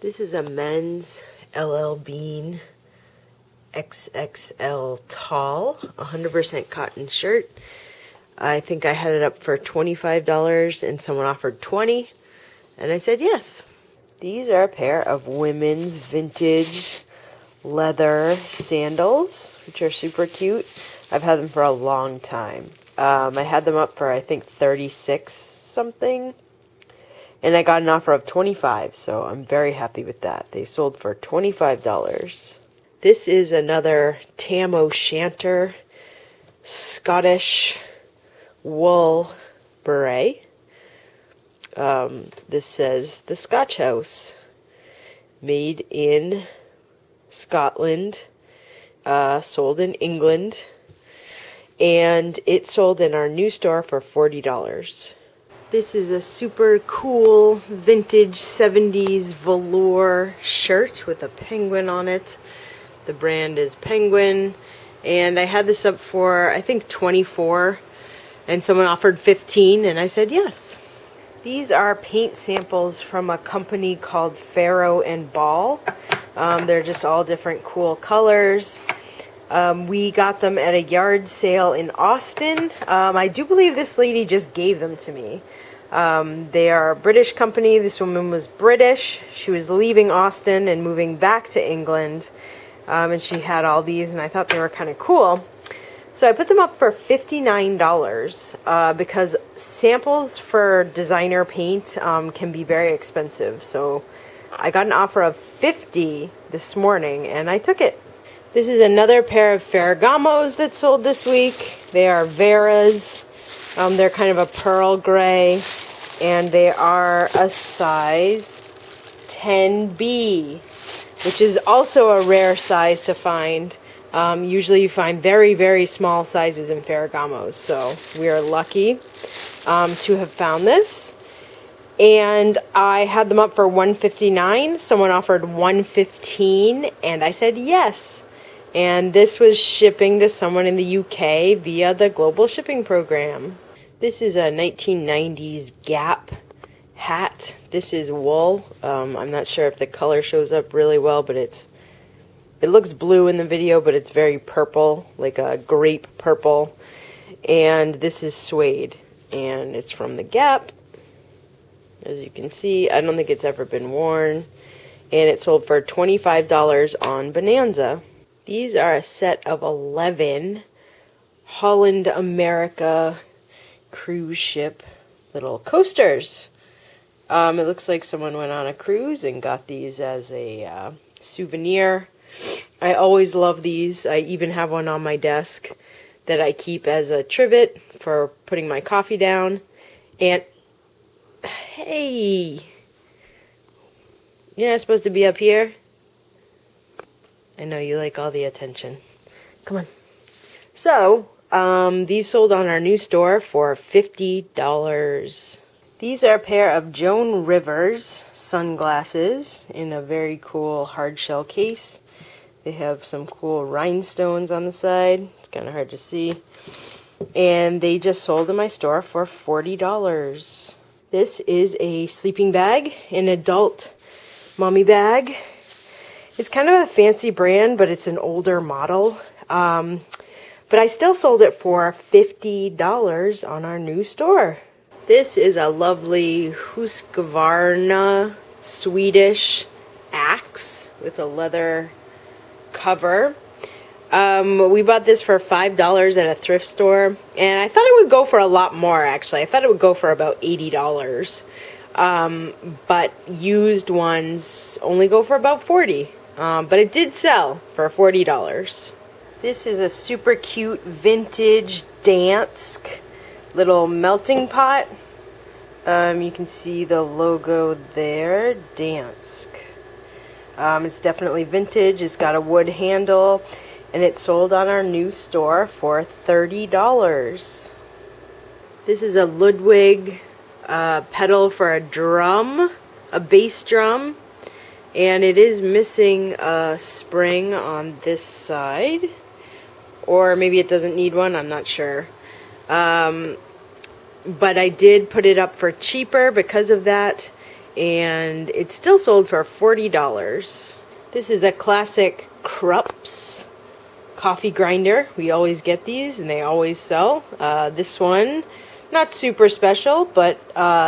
This is a men's LL Bean XXL tall, 100% cotton shirt. I think I had it up for $25 and someone offered $20 and I said yes. These are a pair of women's vintage leather sandals, which are super cute. I've had them for a long time. I had them up for I think 36 something. And I got an offer of $25, so I'm very happy with that. They sold for $25. This is another Tam O'Shanter Scottish wool beret. This says the Scotch House, made in Scotland, sold in England, and it sold in our new store for $40. This is a super cool vintage 70s velour shirt with a penguin on it. The brand is Penguin, and I had this up for I think $24 and someone offered $15 and I said yes. These are paint samples from a company called Farrow and Ball. They're just all different cool colors. We got them at a yard sale in Austin. I do believe this lady just gave them to me. They are a British company. This woman was British. She was leaving Austin and moving back to England. And she had all these and I thought they were kind of cool. So I put them up for $59 because samples for designer paint can be very expensive. So I got an offer of $50 this morning and I took it. This is another pair of Ferragamos that sold this week. They are Vera's. They're kind of a pearl gray, and they are a size 10B, which is also a rare size to find. Usually you find very, very small sizes in Ferragamos, so we are lucky to have found this. And I had them up for $159. Someone offered $115, and I said yes. And this was shipping to someone in the UK via the global shipping program. This is a 1990s Gap hat. This is wool. I'm not sure if the color shows up really well, but it looks blue in the video, but it's very purple, like a grape purple. And this is suede, and it's from the Gap. As you can see, I don't think it's ever been worn. And it sold for $25 on Bonanza. These are a set of 11 Holland America cruise ship little coasters. It looks like someone went on a cruise and got these as a souvenir. I always love these. I even have one on my desk that I keep as a trivet for putting my coffee down. And hey, you're not supposed to be up here. I know you like all the attention. Come on. So, these sold on our new store for $50. These are a pair of Joan Rivers sunglasses in a very cool hard shell case. They have some cool rhinestones on the side. It's kind of hard to see. And they just sold in my store for $40. This is a sleeping bag, an adult mommy bag. It's kind of a fancy brand, but it's an older model. But I still sold it for $50 on our new store. This is a lovely Husqvarna Swedish axe with a leather cover. We bought this for $5 at a thrift store, and I thought it would go for a lot more, actually. I thought it would go for about $80. But used ones only go for about $40. But it did sell for $40. This is a super cute vintage Dansk little melting pot. You can see the logo there, Dansk. It's definitely vintage. It's got a wood handle, and it sold on our new store for $30. This is a Ludwig pedal for a drum, a bass drum. And it is missing a spring on this side. Or maybe it doesn't need one, I'm not sure. But I did put it up for cheaper because of that. and it's still sold for $40. This is a classic Krups coffee grinder. We always get these and they always sell. This one, not super special, but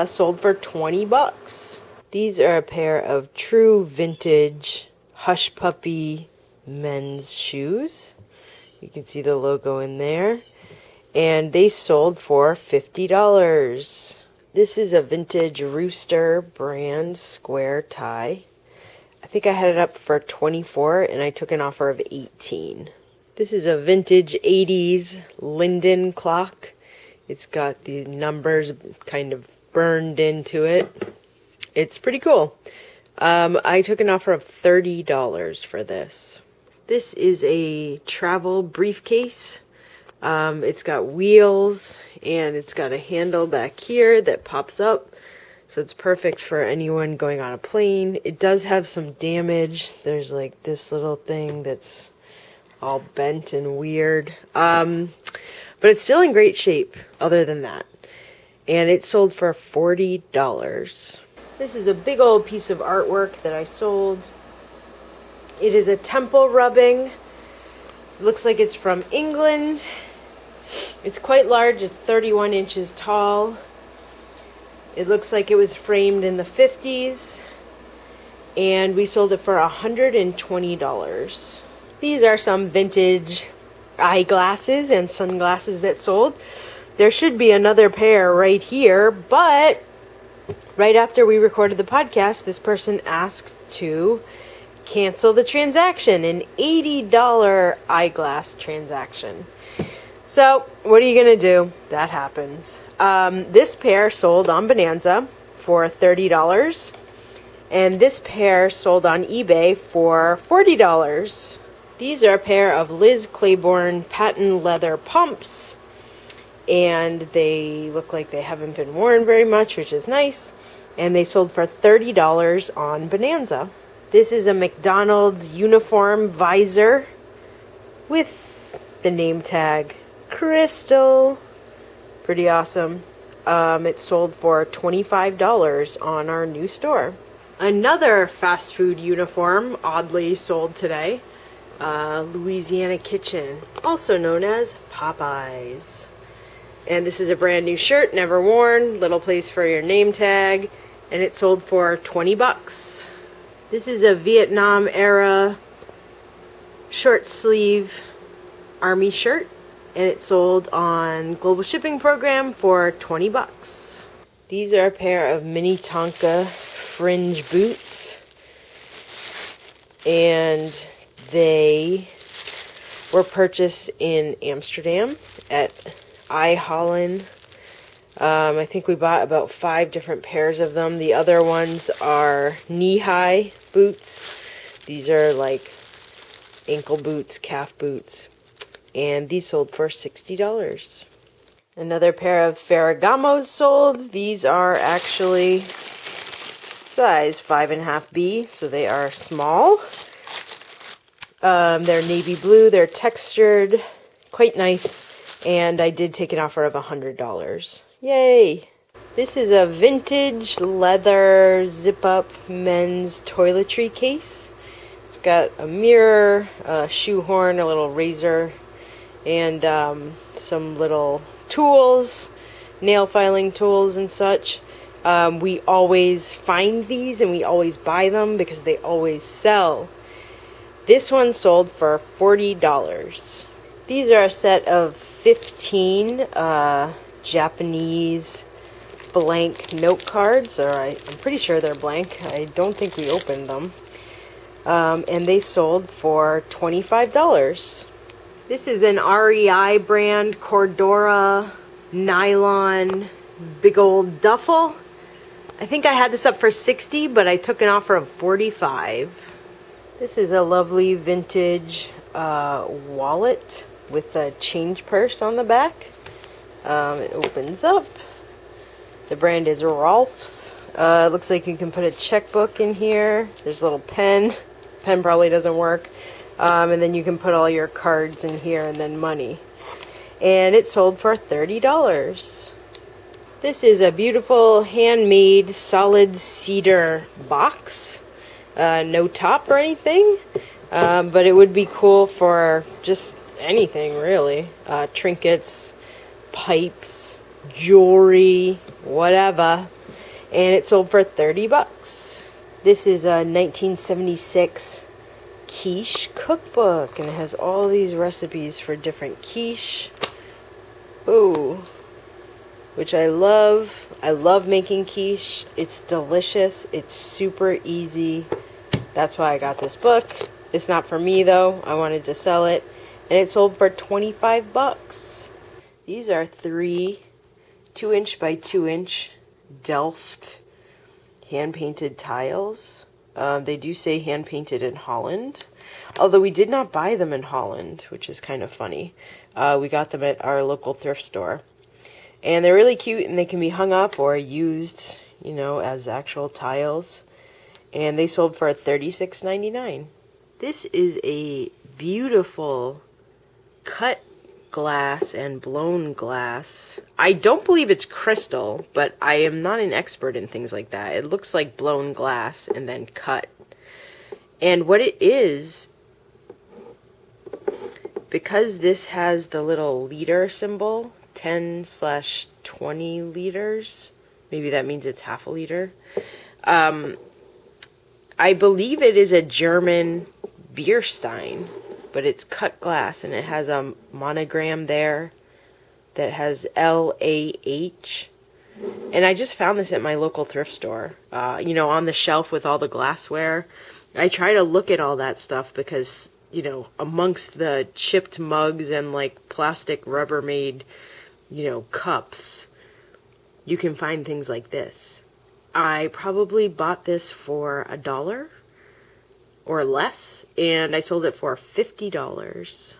sold for 20 bucks. These are a pair of true vintage Hush Puppy men's shoes. You can see the logo in there. And they sold for $50. This is a vintage Rooster brand square tie. I think I had it up for 24 and I took an offer of 18. This is a vintage 80s Linden clock. It's got the numbers kind of burned into it. It's pretty cool. I took an offer of $30 for this. This is a travel briefcase. It's got wheels and it's got a handle back here that pops up. So it's perfect for anyone going on a plane. It does have some damage. There's like this little thing that's all bent and weird. But it's still in great shape other than that. And it sold for $40. This is a big old piece of artwork that I sold. It is a temple rubbing. It looks like it's from England. It's quite large. It's 31 inches tall. It looks like it was framed in the 50s. And we sold it for $120. These are some vintage eyeglasses and sunglasses that sold. There should be another pair right here, but right after we recorded the podcast, this person asked to cancel the transaction, an $80 eyeglass transaction. So, what are you going to do? That happens. This pair sold on Bonanza for $30, and this pair sold on eBay for $40. These are a pair of Liz Claiborne patent leather pumps, and they look like they haven't been worn very much, which is nice, and they sold for $30 on Bonanza. This is a McDonald's uniform visor with the name tag Crystal. Pretty awesome. It sold for $25 on our new store. Another fast food uniform oddly sold today. Louisiana Kitchen, also known as Popeyes. And this is a brand new shirt, never worn, little place for your name tag, and it sold for 20 bucks. This is a Vietnam era short sleeve army shirt, and it sold on Global Shipping Program for 20 bucks. These are a pair of mini Tonka fringe boots, and they were purchased in Amsterdam at I Holland. I think we bought about 5 different pairs of them. The other ones are knee-high boots. These are like ankle boots, calf boots. And these sold for $60. Another pair of Ferragamos sold. These are actually size 5.5B, so they are small. They're navy blue, they're textured, quite nice, and I did take an offer of $100. Yay! This is a vintage leather zip-up men's toiletry case. It's got a mirror, a shoehorn, a little razor, and some little tools, nail filing tools and such. We always find these and we always buy them because they always sell. This one sold for $40. These are a set of 15 Japanese blank note cards, or I'm pretty sure they're blank. I don't think we opened them. And they sold for $25. This is an REI brand Cordura nylon big old duffel. I think I had this up for $60, but I took an offer of $45. This is a lovely vintage wallet with a change purse on the back. It opens up. The brand is Rolf's. It looks like you can put a checkbook in here. There's a little pen. Pen probably doesn't work. And then you can put all your cards in here and then money. And it sold for $30. This is a beautiful handmade solid cedar box. No top or anything, but it would be cool for just anything really. Trinkets, pipes, jewelry, whatever. And it sold for 30 bucks. This is a 1976 quiche cookbook, and it has all these recipes for different quiche. Ooh, which I love. I love making quiche. It's delicious. It's super easy. That's why I got this book. It's not for me though. I wanted to sell it, and it sold for 25 bucks. These are 3 2-inch by 2-inch Delft hand-painted tiles. They do say hand-painted in Holland, although we did not buy them in Holland, which is kind of funny. We got them at our local thrift store. And they're really cute, and they can be hung up or used, you know, as actual tiles. And they sold for $36.99. This is a beautiful cut glass and blown glass. I don't believe it's crystal, but I am not an expert in things like that. It looks like blown glass and then cut. And what it is, because this has the little liter symbol, 10/20 liters, maybe that means it's half a liter. I believe it is a German beer stein, but it's cut glass, and it has a monogram there that has LAH. And I just found this at my local thrift store, you know, on the shelf with all the glassware. I try to look at all that stuff because, you know, amongst the chipped mugs and like plastic Rubbermaid, you know, cups, you can find things like this. I probably bought this for $1 or less, and I sold it for $50.